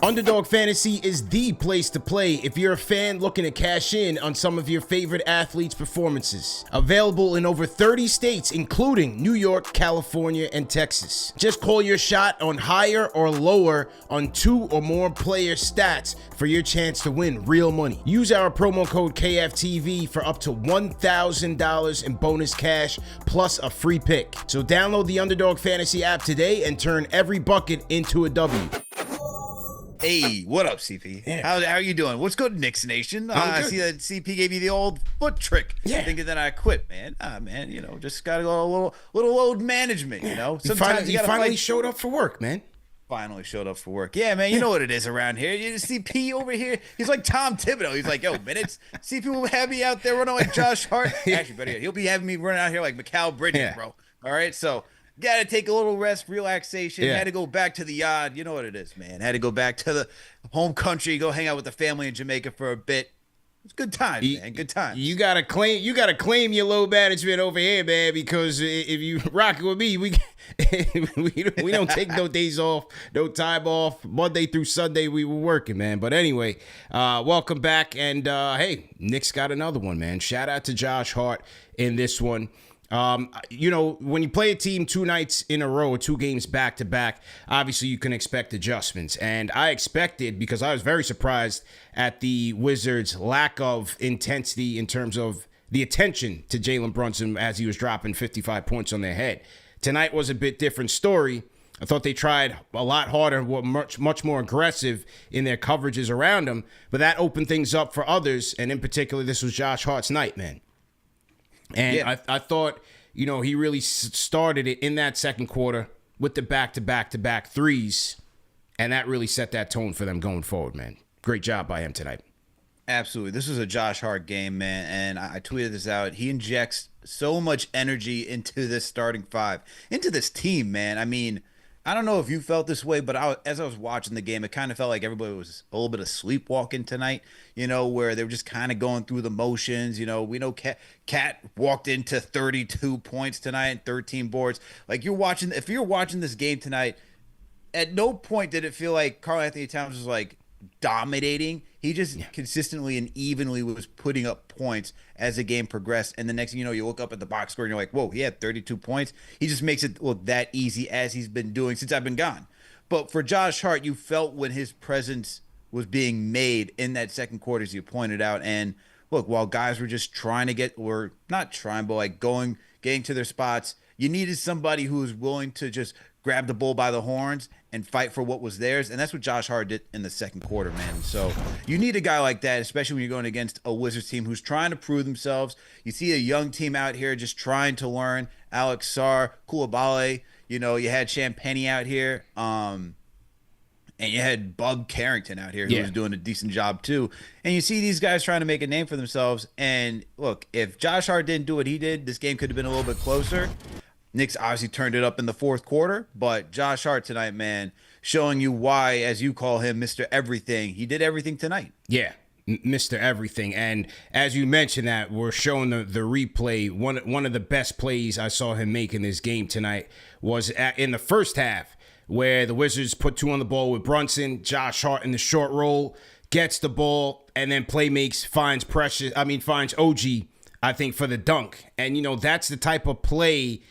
Underdog Fantasy is the place to play if you're a fan looking to cash in on some of your favorite athletes' performances. Available in over 30 states, including New York, California, and Texas. Just call your shot on higher or lower on 2 or more player stats for your chance to win real money. Use our promo code KFTV for up to $1,000 in bonus cash plus a free pick. So download the Underdog Fantasy app today and turn every bucket into a W. Hey, what up, CP? Yeah. How are you doing? What's good, Knicks Nation? I see that CP gave you the old foot trick. Yeah. Thinking that I quit, man. Man, just gotta go a little load management, Sometimes You finally showed up for work, man. Finally showed up for work. Yeah, man, you know what it is around here. You CP over here, he's like Tom Thibodeau. He's like, yo, minutes. CP will have me out there running like Josh Hart. Actually, better yet, he'll be having me running out here like Mikal Bridges, bro. All right, so got to take a little rest, relaxation. Had to go back to the yard. You know what it is, man. Had to go back to the home country, go hang out with the family in Jamaica for a bit. It's good times, man. Good times. You gotta claim your low management over here, man. Because if you rocking with me, we don't take no days off, no time off. Monday through Sunday we were working, man. But anyway, welcome back, and hey, Knicks got another one, man. Shout out to Josh Hart in this one. When you play a team 2 nights in a row or 2 games back to back, obviously you can expect adjustments. And I expected, because I was very surprised at the Wizards' lack of intensity in terms of the attention to Jalen Brunson as he was dropping 55 points on their head. Tonight was a bit different story. I thought they tried a lot harder, were much more aggressive in their coverages around him, but that opened things up for others. And in particular, this was Josh Hart's night, man. And I thought, he really started it in that second quarter with the back-to-back threes, and that really set that tone for them going forward, man. Great job by him tonight. Absolutely. This was a Josh Hart game, man, and I tweeted this out. He injects so much energy into this starting 5, into this team, man. I mean, I don't know if you felt this way, but as I was watching the game, it kind of felt like everybody was a little bit of sleepwalking tonight, where they were just kind of going through the motions. We know Cat walked into 32 points tonight and 13 boards. Like, if you're watching this game tonight, at no point did it feel like Karl Anthony Towns was like dominating. He just consistently and evenly was putting up points as the game progressed. And the next thing you know, you look up at the box score and you're like, whoa, he had 32 points. He just makes it look that easy, as he's been doing since I've been gone. But for Josh Hart, you felt when his presence was being made in that second quarter, as you pointed out. And look, while guys were just trying to getting to their spots, you needed somebody who was willing to just grab the bull by the horns and fight for what was theirs. And that's what Josh Hart did in the second quarter, man. So you need a guy like that, especially when you're going against a Wizards team who's trying to prove themselves. You see a young team out here just trying to learn. Alex Sarr, Coulibaly, you had Champagnie out here. And you had Bug Carrington out here who was doing a decent job too. And you see these guys trying to make a name for themselves. And look, if Josh Hart didn't do what he did, this game could have been a little bit closer. Knicks obviously turned it up in the fourth quarter, but Josh Hart tonight, man, showing you why, as you call him, Mr. Everything. He did everything tonight. Yeah, Mr. Everything. And as you mentioned that, we're showing the replay. One of the best plays I saw him make in this game tonight was in the first half, where the Wizards put 2 on the ball with Brunson. Josh Hart in the short roll gets the ball and then finds OG, I think, for the dunk. And, that's the type of play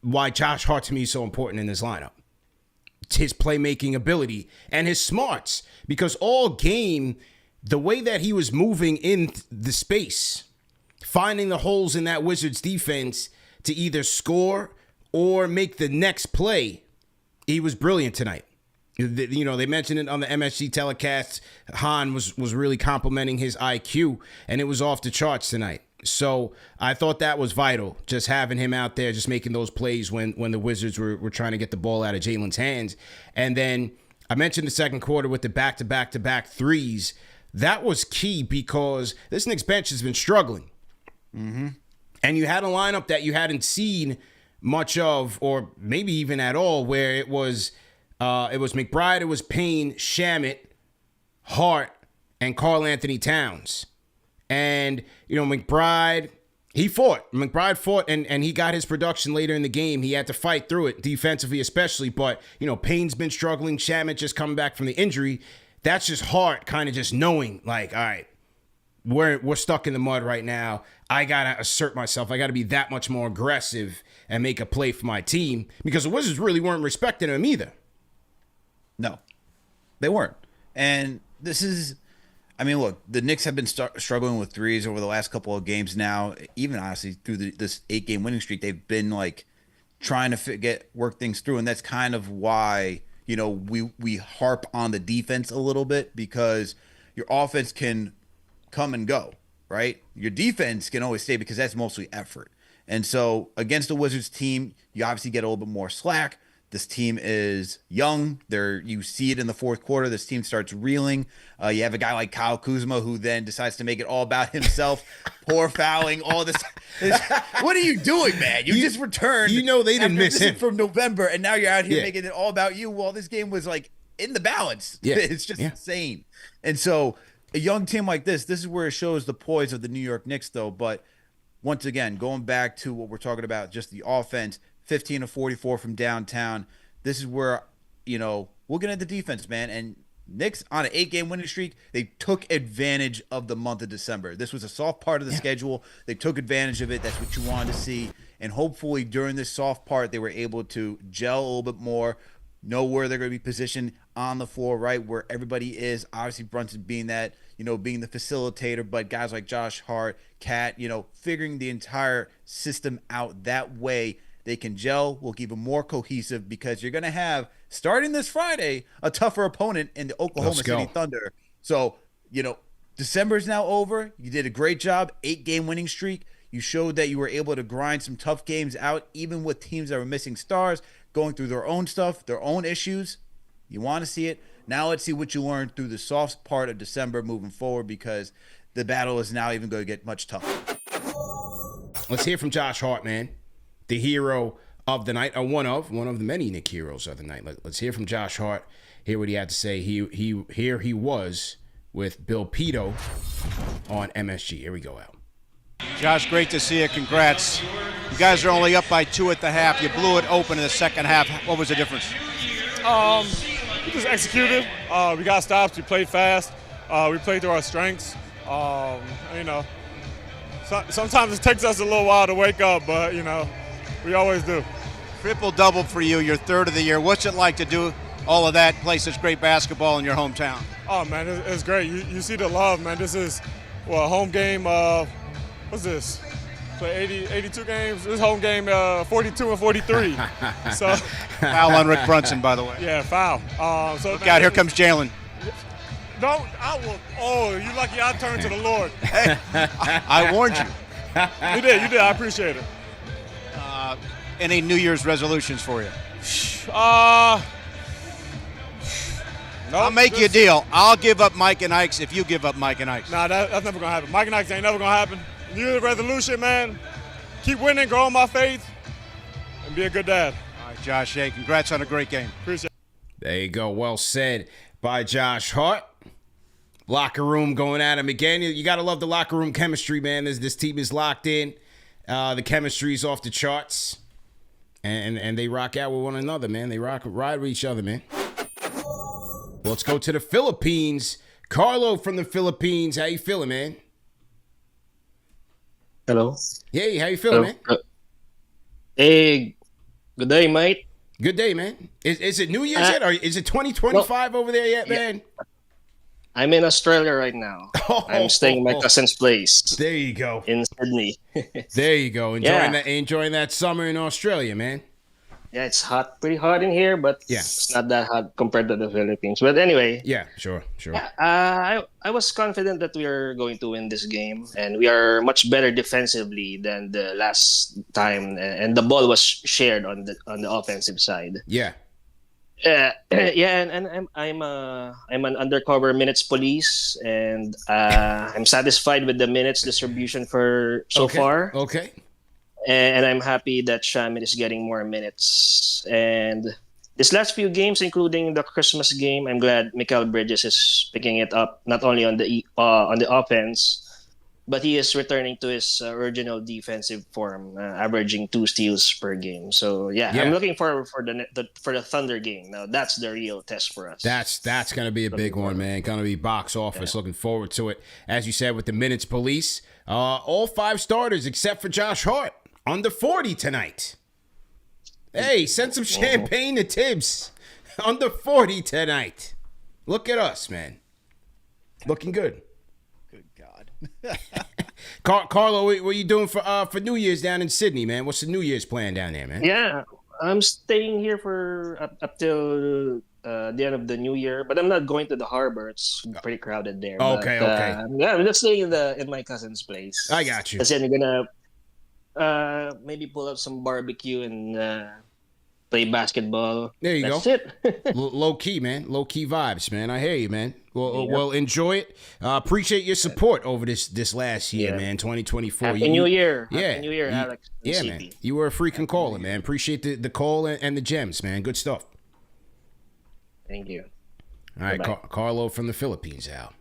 why Josh Hart to me is so important in this lineup. It's his playmaking ability and his smarts, because all game, the way that he was moving in the space, finding the holes in that Wizards defense to either score or make the next play, he was brilliant tonight. They mentioned it on the MSG telecast. Han was really complimenting his IQ, and it was off the charts tonight. So I thought that was vital, just having him out there, just making those plays when the Wizards were trying to get the ball out of Jalen's hands. And then I mentioned the second quarter with the back-to-back threes. That was key, because this Knicks bench has been struggling. Mm-hmm. And you had a lineup that you hadn't seen much of, or maybe even at all, where it was McBride, it was Payne, Shamet, Hart, and Karl Anthony Towns. And, McBride He fought. McBride fought, and he got his production later in the game. He had to fight through it, defensively especially. But, Payne's been struggling. Shamet just coming back from the injury. That's just hard, kind of just knowing, like, all right, we're stuck in the mud right now. I got to assert myself. I got to be that much more aggressive and make a play for my team, because the Wizards really weren't respecting him either. No, they weren't. And this is... I mean, look, the Knicks have been struggling with threes over the last couple of games now. Even honestly, through this 8-game winning streak, they've been like trying to work things through, and that's kind of why we harp on the defense a little bit, because your offense can come and go, right? Your defense can always stay because that's mostly effort. And so against the Wizards team, you obviously get a little bit more slack. This team is young. You see it in the fourth quarter. This team starts reeling. You have a guy like Kyle Kuzma who then decides to make it all about himself, poor fouling, all this. What are you doing, man? You just returned. They didn't miss him from November, and now you're out here making it all about you. Well, this game was like in the balance. Yeah. It's just insane. And so a young team like this is where it shows the poise of the New York Knicks, though. But once again, going back to what we're talking about, just the offense. 15 of 44 from downtown. This is where, we'll get into defense, man. And Knicks on an 8-game winning streak, they took advantage of the month of December. This was a soft part of the schedule. They took advantage of it. That's what you wanted to see. And hopefully during this soft part, they were able to gel a little bit more, know where they're going to be positioned on the floor, right, where everybody is. Obviously, Brunson being that, being the facilitator, but guys like Josh Hart, Cat, figuring the entire system out that way. They can gel, will keep them more cohesive, because you're going to have, starting this Friday, a tougher opponent in the Oklahoma City Thunder. So, December's now over. You did a great job, 8-game winning streak. You showed that you were able to grind some tough games out, even with teams that were missing stars, going through their own stuff, their own issues. You want to see it. Now let's see what you learned through the soft part of December moving forward, because the battle is now even going to get much tougher. Let's hear from Josh Hart, man. The hero of the night, or one of the many Knick heroes of the night. Let's hear from Josh Hart. Hear what he had to say. Here he was with Bill Pito on MSG. Here we go, Al. Josh, great to see you. Congrats. You guys are only up by 2 at the half. You blew it open in the second half. What was the difference? We just executed. We got stops. We played fast. We played through our strengths. Sometimes it takes us a little while to wake up, but we always do. Triple-double for you, your third of the year. What's it like to do all of that, play such great basketball in your hometown? Oh, man, it's great. You see the love, man. This is, a home game. What's this? So 82 games. This home game, 42 and 43. So foul on Rick Brunson, by the way. Yeah, foul. Look out, here comes Jalen. You lucky I turned to the Lord. Hey, I warned you. You did. I appreciate it. Any New Year's resolutions for you? Nope, I'll make you a deal. I'll give up Mike and Ike's if you give up Mike and Ike's. Nah, that's never going to happen. Mike and Ike's ain't never going to happen. New Year's resolution, man. Keep winning, grow my faith, and be a good dad. All right, Josh, hey, congrats on a great game. Appreciate it. There you go. Well said by Josh Hart. Locker room going at him again. You got to love the locker room chemistry, man. This team is locked in. The chemistry's off the charts. And they rock out with one another, man. They ride with each other, man. Well, let's go to the Philippines. Carlo from the Philippines. How you feeling, man? Hello. Hey, how you feeling, man? Hey, good day, mate. Good day, man. Is it New Year's yet? Or is it 2025 over there yet, man? I'm in Australia right now. I'm staying at my cousin's place. There you go. In Sydney. There you go. Enjoying that summer in Australia, man. Yeah, it's pretty hot in here, but it's not that hot compared to the Philippines. But anyway. Yeah, sure. I was confident that we are going to win this game, and we are much better defensively than the last time, and the ball was shared on the offensive side. Yeah. And I'm an undercover minutes police, and I'm satisfied with the minutes distribution so far. Okay. And I'm happy that Shamit is getting more minutes. And this last few games, including the Christmas game, I'm glad Mikal Bridges is picking it up, not only on the offense, but he is returning to his original defensive form, averaging 2 steals per game. So yeah, I'm looking forward for the Thunder game. Now that's the real test for us. That's gonna be a big one, man. Gonna be box office. Looking forward to it. As you said, with the minutes police, all 5 starters except for Josh Hart under 40 tonight. Hey, send some champagne to Tibbs. Under 40 tonight. Look at us, man. Looking good. Good God. Carlo, what are you doing for New Year's down in Sydney, man? What's the New Year's plan down there, man? Yeah, I'm staying here for up till the end of the new year, but I'm not going to the harbor. It's pretty crowded there. Okay, okay. Yeah, I'm just staying in my cousin's place. I got you. Kasi I'm gonna maybe pull up some barbecue and play basketball. There you That's go. it. Low key, man. Low key vibes, man. I hear you, man. Well, enjoy it. Appreciate your support over this last year, man. 2024. Happy New Year. Yeah. Happy New Year, Alex. Yeah, CP. man. You were a freaking caller, man. Appreciate the call and the gems, man. Good stuff. Thank you. All right, Carlo from the Philippines, Al.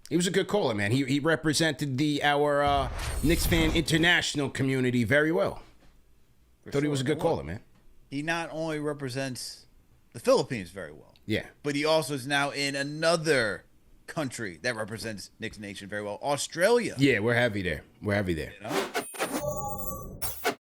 He was a good caller, man. He represented our Knicks fan international community very well. Thought he was a good caller, man. He not only represents the Philippines very well, Yeah. but he also is now in another country that represents Knicks Nation very well, Australia. Yeah, we're heavy there. We're heavy there. You know?